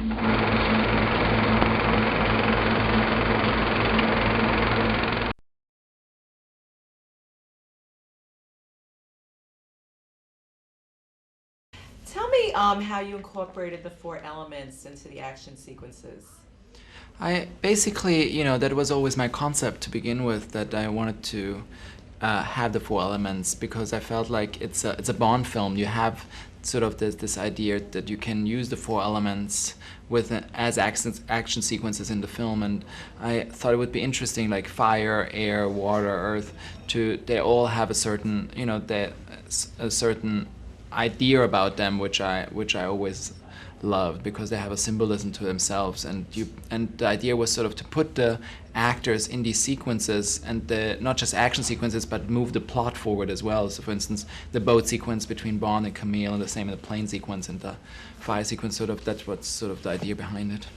Tell me how you incorporated the four elements into the action sequences. I basically, that was always my concept to begin with, that I wanted to have the four elements because I felt like it's a Bond film. You have sort of this idea that you can use the four elements as action sequences in the film, and I thought it would be interesting, like fire, air, water, earth. They all have a certain a certain idea about them, which I always loved because they have a symbolism to themselves, and the idea was sort of to put the actors in these sequences, and not just action sequences, but move the plot forward as well. So for instance, the boat sequence between Bond and Camille, and the same in the plane sequence and the fire sequence, that's what's sort of the idea behind it.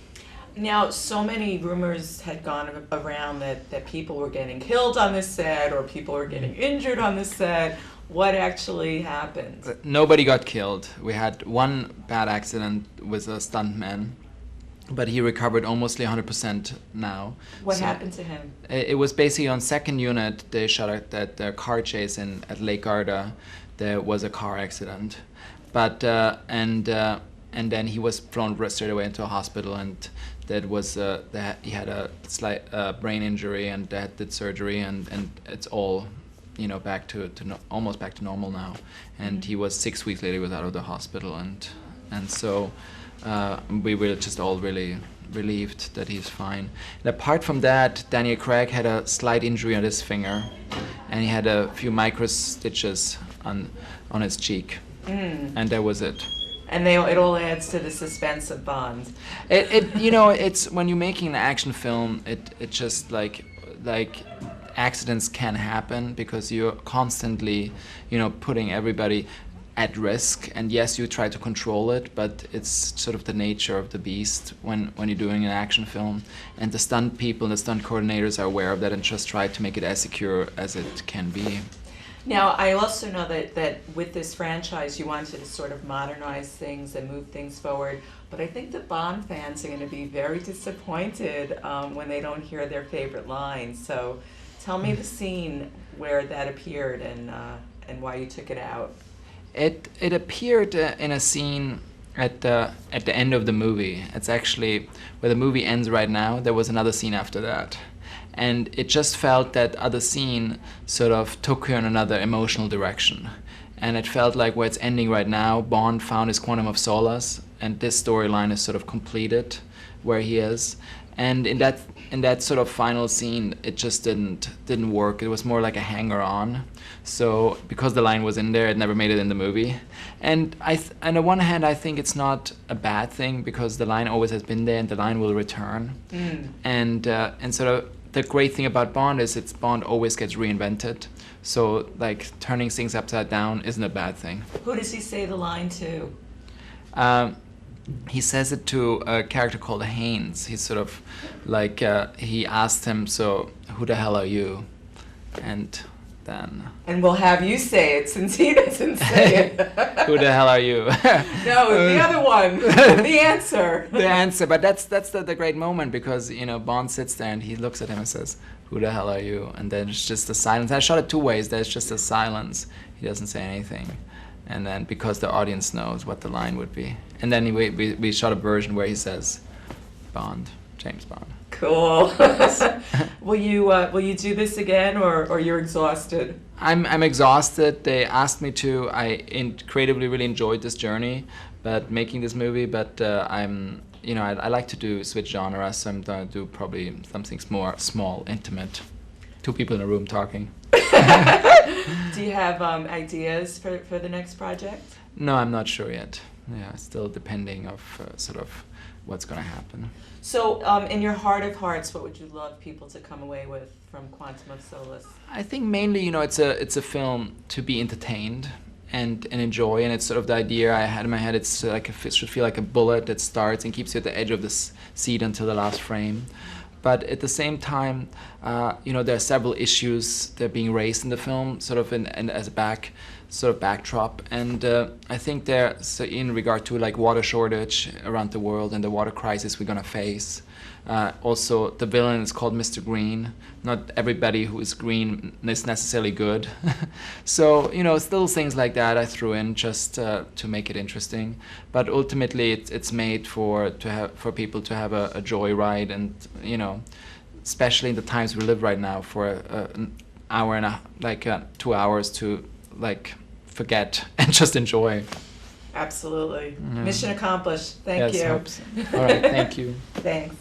Now, so many rumors had gone around that people were getting killed on this set or people were getting injured on this set. What actually happened? Nobody got killed. We had one bad accident with a stuntman, but he recovered almost 100% now. What happened to him? It was basically on second unit. They shot at the car chase at Lake Garda. There was a car accident, but and then he was flown straight away into a hospital, and he had a slight brain injury, and they did surgery, and it's all almost back to normal now. And he was 6 weeks later, he was out of the hospital, and so we were just all really relieved that he's fine. And apart from that, Daniel Craig had a slight injury on his finger, and he had a few micro stitches on his cheek, and that was it. And it all adds to the suspense of Bond. It's when you're making an action film, it just like accidents can happen because you're constantly, putting everybody at risk. And yes, you try to control it, but it's sort of the nature of the beast when you're doing an action film. And the stunt people and the stunt coordinators are aware of that and just try to make it as secure as it can be. Now, I also know that with this franchise, you wanted to sort of modernize things and move things forward. But I think the Bond fans are going to be very disappointed when they don't hear their favorite line. So tell me the scene where that appeared and why you took it out. It appeared in a scene at the end of the movie. It's actually where the movie ends right now. There was another scene after that. And it just felt that other scene sort of took her in another emotional direction. And it felt like where it's ending right now, Bond found his Quantum of Solace, and this storyline is sort of completed where he is. And in that sort of final scene, it just didn't work. It was more like a hanger-on. So because the line was in there, it never made it in the movie. And on the one hand, I think it's not a bad thing because the line always has been there, and the line will return. And sort of the great thing about Bond is Bond always gets reinvented. So like turning things upside down isn't a bad thing. Who does he say the line to? He says it to a character called Haynes. He's sort of like, he asked him, so who the hell are you? And then... And we'll have you say it since he doesn't say it. Who the hell are you? No, the other one. The answer. The answer. But that's the great moment because, Bond sits there and he looks at him and says, who the hell are you? And then it's just a silence. I shot it two ways. There's just a silence. He doesn't say anything. And then because the audience knows what the line would be. And then we shot a version where he says, Bond, James Bond. Cool. Will you do this again, or you're exhausted? I'm exhausted. They asked me to. I creatively really enjoyed this journey, but making this movie. But I like to switch genres. So I'm gonna do probably something more small, intimate, two people in a room talking. Do you have ideas for the next project? No, I'm not sure yet. Yeah, still depending of sort of what's going to happen. So, in your heart of hearts, what would you love people to come away with from Quantum of Solace? I think mainly, it's a film to be entertained and enjoy, and it's sort of the idea I had in my head. It's like it should feel like a bullet that starts and keeps you at the edge of the seat until the last frame. But at the same time, there are several issues that are being raised in the film, sort of and as a sort of backdrop. And I think there, so in regard to like water shortage around the world and the water crisis we're gonna face. Also, the villain is called Mr. Green. Not everybody who is green is necessarily good. So, you know, it's little things like that I threw in just to make it interesting. But ultimately, it's made for people to have a joyride, and you know, especially in the times we live right now, for an hour and 2 hours to like forget and just enjoy. Absolutely. Mission accomplished. Thank you. All right, thank you. Thanks.